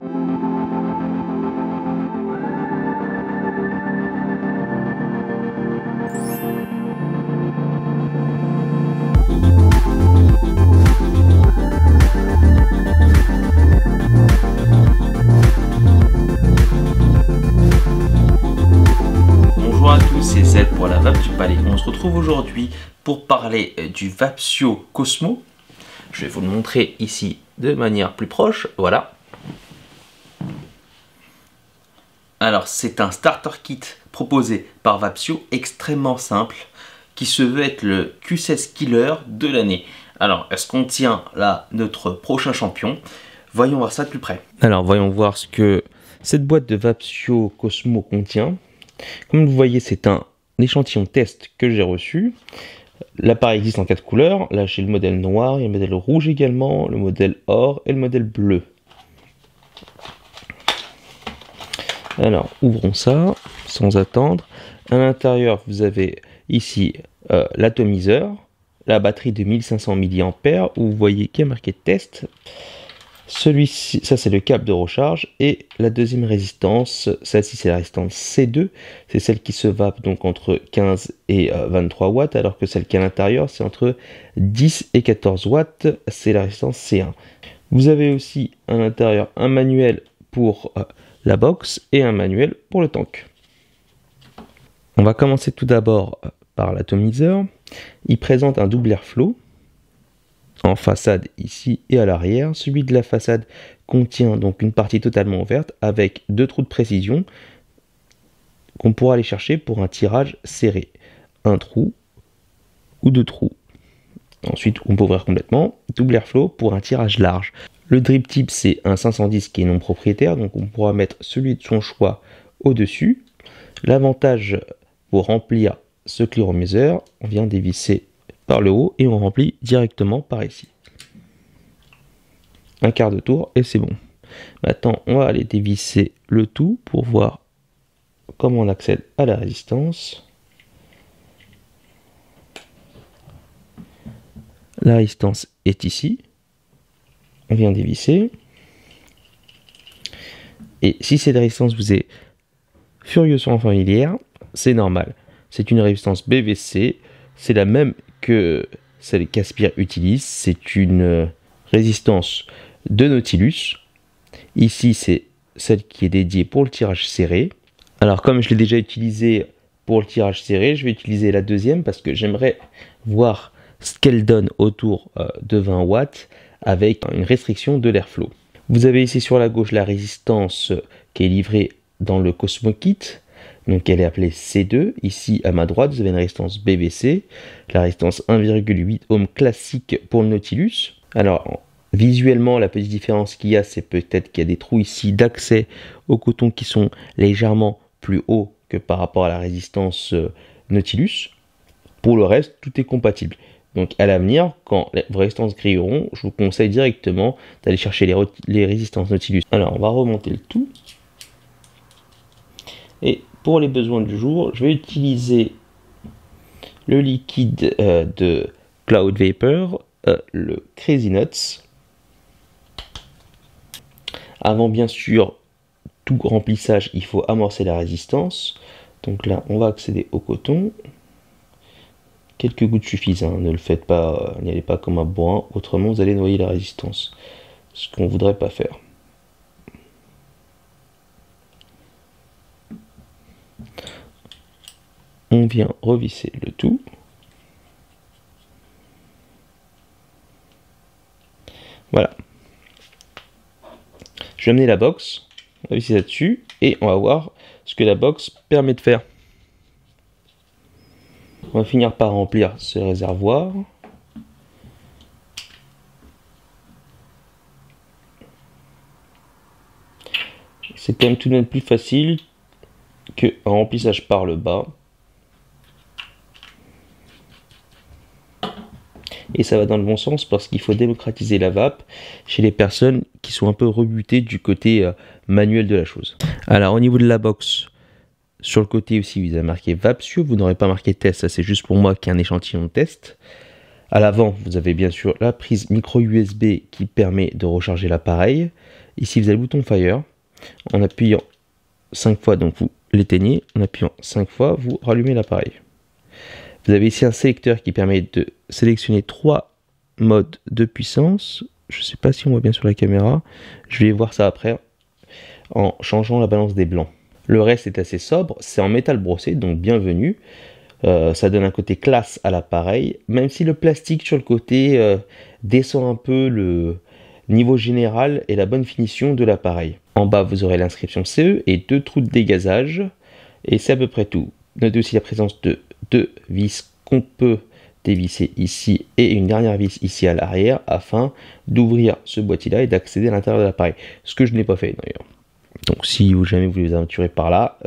Bonjour à tous, c'est Z pour la vape du palais. On se retrouve aujourd'hui pour parler du Vapsio Cosmo. Je vais vous le montrer ici de manière plus proche, voilà. Alors c'est un starter kit proposé par Vapsio, extrêmement simple, qui se veut être le Q16 killer de l'année. Alors est-ce qu'on tient là notre prochain champion? Voyons voir ça de plus près. Alors voyons voir ce que cette boîte de Vapsio Cosmo contient. Comme vous voyez, c'est un échantillon test que j'ai reçu. L'appareil existe en 4 couleurs. Là j'ai le modèle noir, il y a le modèle rouge également, le modèle or et le modèle bleu. Alors ouvrons ça sans attendre. À l'intérieur vous avez ici l'atomiseur, la batterie de 1500 mAh où vous voyez qu'il y a marqué test. Celui-ci, ça c'est le câble de recharge, et la deuxième résistance, celle-ci c'est la résistance C2, c'est celle qui se vape donc entre 15 et 23 watts, alors que celle qui est à l'intérieur c'est entre 10 et 14 watts, c'est la résistance C1. Vous avez aussi à l'intérieur un manuel pour la box et un manuel pour le tank. On va commencer tout d'abord par l'atomiseur. Il présente un double airflow en façade ici et à l'arrière. Celui de la façade contient donc une partie totalement ouverte avec 2 trous de précision qu'on pourra aller chercher pour un tirage serré. Un trou ou 2 trous. Ensuite on peut ouvrir complètement. Double airflow pour un tirage large. Le drip tip c'est un 510 qui est non propriétaire, donc on pourra mettre celui de son choix au-dessus. L'avantage pour remplir ce clearomiseur, on vient dévisser par le haut et on remplit directement par ici. Un quart de tour et c'est bon. Maintenant on va aller dévisser le tout pour voir comment on accède à la résistance. La résistance est ici. On vient dévisser. Et si cette résistance vous est furieusement familière, c'est normal. C'est une résistance BVC. C'est la même que celle qu'Aspire utilise. C'est une résistance de Nautilus. Ici, c'est celle qui est dédiée pour le tirage serré. Alors, comme je l'ai déjà utilisé pour le tirage serré, je vais utiliser la deuxième parce que j'aimerais voir ce qu'elle donne autour de 20 watts avec une restriction de l'airflow. Vous avez ici sur la gauche la résistance qui est livrée dans le Cosmo Kit. Donc elle est appelée C2. Ici à ma droite, vous avez une résistance BVC, la résistance 1,8 ohm classique pour le Nautilus. Alors visuellement, la petite différence qu'il y a, c'est peut-être qu'il y a des trous ici d'accès au coton qui sont légèrement plus hauts que par rapport à la résistance Nautilus. Pour le reste, tout est compatible. Donc à l'avenir, quand vos résistances grilleront, je vous conseille directement d'aller chercher les résistances Nautilus. Alors on va remonter le tout. Et pour les besoins du jour, je vais utiliser le liquide de Cloud Vapor, le Crazy Nuts. Avant bien sûr tout remplissage, il faut amorcer la résistance. Donc là, on va accéder au coton. Quelques gouttes suffisent, hein. Ne le faites pas, n'y allez pas comme un bourrin, autrement vous allez noyer la résistance. Ce qu'on ne voudrait pas faire. On vient revisser le tout. Voilà. Je vais amener la box, on va visser là-dessus et on va voir ce que la box permet de faire. On va finir par remplir ce réservoir. C'est quand même tout de même plus facile qu'un remplissage par le bas. Et ça va dans le bon sens parce qu'il faut démocratiser la vape chez les personnes qui sont un peu rebutées du côté manuel de la chose. Alors au niveau de la box, sur le côté aussi vous avez marqué Vapsio, vous n'aurez pas marqué test, ça c'est juste pour moi qui est un échantillon de test. À l'avant vous avez bien sûr la prise micro USB qui permet de recharger l'appareil. Ici, vous avez le bouton Fire. En appuyant 5 fois, donc vous l'éteignez. En appuyant 5 fois, vous rallumez l'appareil. Vous avez ici un sélecteur qui permet de sélectionner 3 modes de puissance. Je ne sais pas si on voit bien sur la caméra. Je vais voir ça après en changeant la balance des blancs. Le reste est assez sobre. C'est en métal brossé, donc bienvenue. Ça donne un côté classe à l'appareil, même si le plastique sur le côté descend un peu le niveau général et la bonne finition de l'appareil. En bas, vous aurez l'inscription CE et 2 trous de dégazage, et c'est à peu près tout. Notez aussi la présence de 2 vis qu'on peut dévisser ici et une dernière vis ici à l'arrière afin d'ouvrir ce boîtier-là et d'accéder à l'intérieur de l'appareil. Ce que je n'ai pas fait d'ailleurs. Donc si jamais vous vous aventurez par là,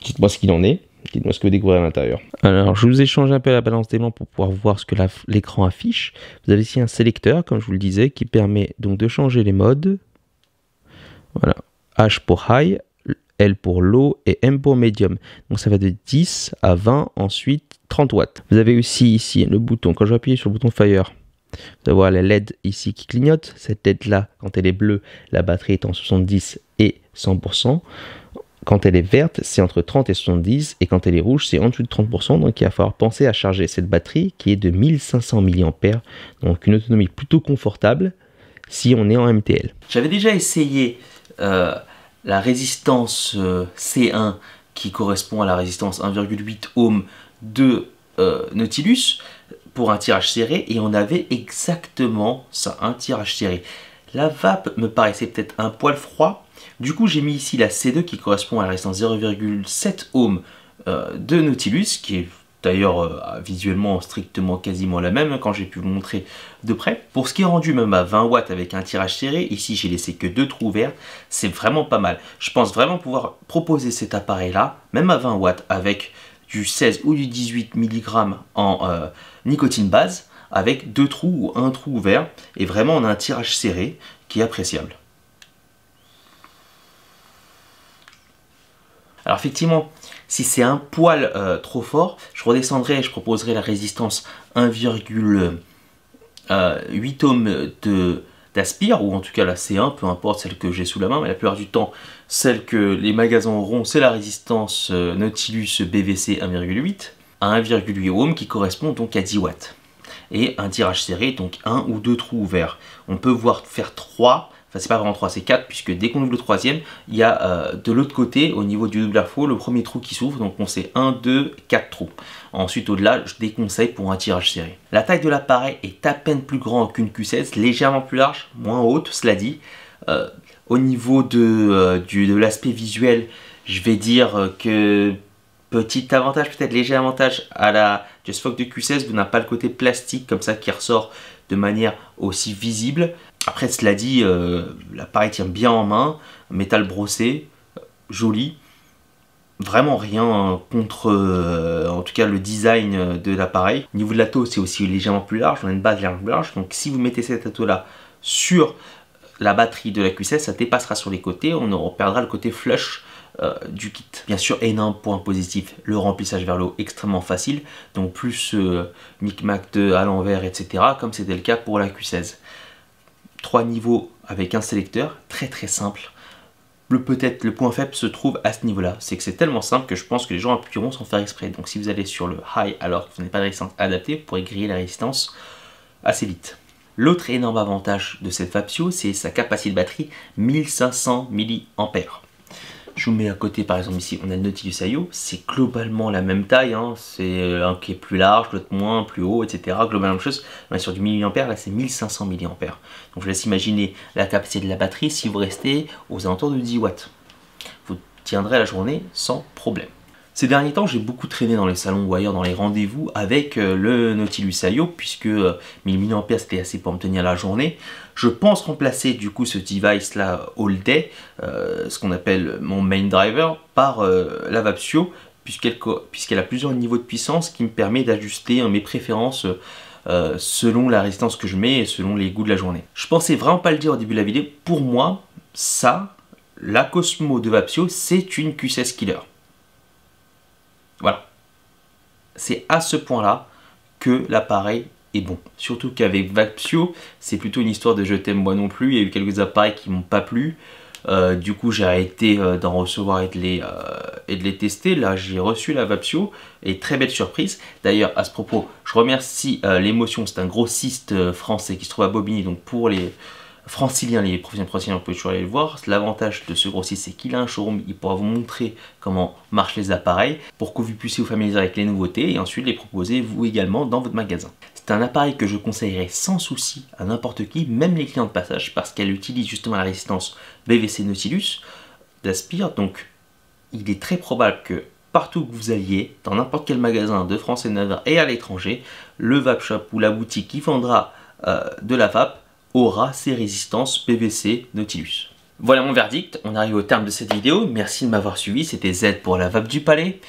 dites-moi ce qu'il en est. Dites-moi ce que vous découvrez à l'intérieur. Alors, je vous ai changé un peu la balance des blancs pour pouvoir voir ce que l'écran affiche. Vous avez ici un sélecteur, comme je vous le disais, qui permet donc de changer les modes. Voilà. H pour high, L pour low et M pour medium. Donc ça va de 10 à 20, ensuite 30 watts. Vous avez aussi ici le bouton, quand je vais appuyer sur le bouton Fire, vous allez voir la LED ici qui clignote. Cette LED là, quand elle est bleue, la batterie est en 70 et 100%. Quand elle est verte, c'est entre 30 et 70, et quand elle est rouge, c'est en dessous de 30%, donc il va falloir penser à charger cette batterie qui est de 1500 mAh, donc une autonomie plutôt confortable si on est en MTL. J'avais déjà essayé la résistance C1 qui correspond à la résistance 1,8 ohm de Nautilus pour un tirage serré, et on avait exactement ça, un tirage serré. La vape me paraissait peut-être un poil froid. Du coup, j'ai mis ici la C2 qui correspond à la résistance 0,7 ohm de Nautilus, qui est d'ailleurs visuellement strictement quasiment la même quand j'ai pu vous montrer de près. Pour ce qui est rendu même à 20 watts avec un tirage serré, ici j'ai laissé que 2 trous ouverts, c'est vraiment pas mal. Je pense vraiment pouvoir proposer cet appareil-là, même à 20 watts, avec du 16 ou du 18 mg en nicotine base, avec 2 trous ou un trou ouvert, et vraiment on a un tirage serré qui est appréciable. Alors effectivement, si c'est un poil trop fort, je redescendrai et je proposerai la résistance 1,8 ohm d'Aspire, ou en tout cas la C1, peu importe celle que j'ai sous la main, mais la plupart du temps, celle que les magasins auront, c'est la résistance Nautilus BVC 1,8 à 1,8 ohm qui correspond donc à 10 watts. Et un tirage serré, donc 1 ou 2 trous ouverts. On peut voir faire 3. Enfin, c'est pas vraiment 3, c'est 4, puisque dès qu'on ouvre le troisième, il y a de l'autre côté, au niveau du double airflow, le premier trou qui s'ouvre. Donc on sait 1, 2, 4 trous. Ensuite, au-delà, je déconseille pour un tirage serré. La taille de l'appareil est à peine plus grande qu'une Q16, légèrement plus large, moins haute, cela dit. Au niveau de l'aspect visuel, je vais dire que petit avantage, peut-être léger avantage à la JustFox de Q16, vous n'avez pas le côté plastique comme ça qui ressort de manière aussi visible. Après, cela dit, l'appareil tient bien en main, métal brossé, joli. Vraiment rien contre, en tout cas, le design de l'appareil. Au niveau de l'atto, c'est aussi légèrement plus large, on a une base légèrement plus large. Donc si vous mettez cet atto-là sur la batterie de la Q16, ça dépassera sur les côtés, on perdra le côté flush du kit. Bien sûr, énorme point positif, le remplissage vers le haut extrêmement facile, donc plus micmac de à l'envers, etc., comme c'était le cas pour la Q16. 3 niveaux avec un sélecteur, très simple. Peut-être le point faible se trouve à ce niveau-là, c'est que c'est tellement simple que je pense que les gens appuieront sans faire exprès. Donc si vous allez sur le high alors que vous n'avez pas de résistance adaptée, vous pourrez griller la résistance assez vite. L'autre énorme avantage de cette Vapsio, c'est sa capacité de batterie 1500 mAh. Je vous mets à côté, par exemple ici, on a le Nautilus IO, c'est globalement la même taille, hein. C'est un qui est plus large, l'autre moins, plus haut, etc. Globalement la même chose, mais sur du milliampère, là c'est 1500 mAh. Donc je laisse imaginer la capacité de la batterie si vous restez aux alentours de 10 watts. Vous tiendrez la journée sans problème. Ces derniers temps, j'ai beaucoup traîné dans les salons ou ailleurs dans les rendez-vous avec le Nautilus IO, puisque 1000 mAh c'était assez pour me tenir la journée. Je pense remplacer du coup ce device là all day, ce qu'on appelle mon main driver, par la Vapsio, puisqu'elle a plusieurs niveaux de puissance qui me permet d'ajuster mes préférences selon la résistance que je mets et selon les goûts de la journée. Je pensais vraiment pas le dire au début de la vidéo, pour moi, ça, la Cosmo de Vapsio, c'est une Q16 killer. Voilà. C'est à ce point-là que l'appareil est bon. Surtout qu'avec Vapsio, c'est plutôt une histoire de je t'aime moi non plus. Il y a eu quelques appareils qui m'ont pas plu. Du coup j'ai arrêté d'en recevoir et de les tester. Là j'ai reçu la Vapsio et très belle surprise. D'ailleurs à ce propos je remercie l'Émotion, c'est un grossiste français qui se trouve à Bobigny, donc pour les franciliens, les professionnels franciliens, vous pouvez toujours aller le voir. L'avantage de ce grossiste, c'est qu'il a un showroom, il pourra vous montrer comment marchent les appareils pour que vous puissiez vous familiariser avec les nouveautés et ensuite les proposer vous également dans votre magasin. C'est un appareil que je conseillerais sans souci à n'importe qui, même les clients de passage, parce qu'elle utilise justement la résistance BVC Nautilus d'Aspire. Donc il est très probable que partout que vous alliez, dans n'importe quel magasin de France et de Navarre et à l'étranger, le Vapshop ou la boutique qui vendra de la vape aura ces résistances PVC Nautilus. Voilà mon verdict, on arrive au terme de cette vidéo. Merci de m'avoir suivi, c'était Z pour la vape du palais.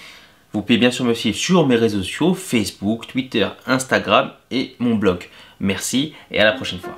Vous pouvez bien sûr me suivre sur mes réseaux sociaux, Facebook, Twitter, Instagram et mon blog. Merci et à la prochaine fois.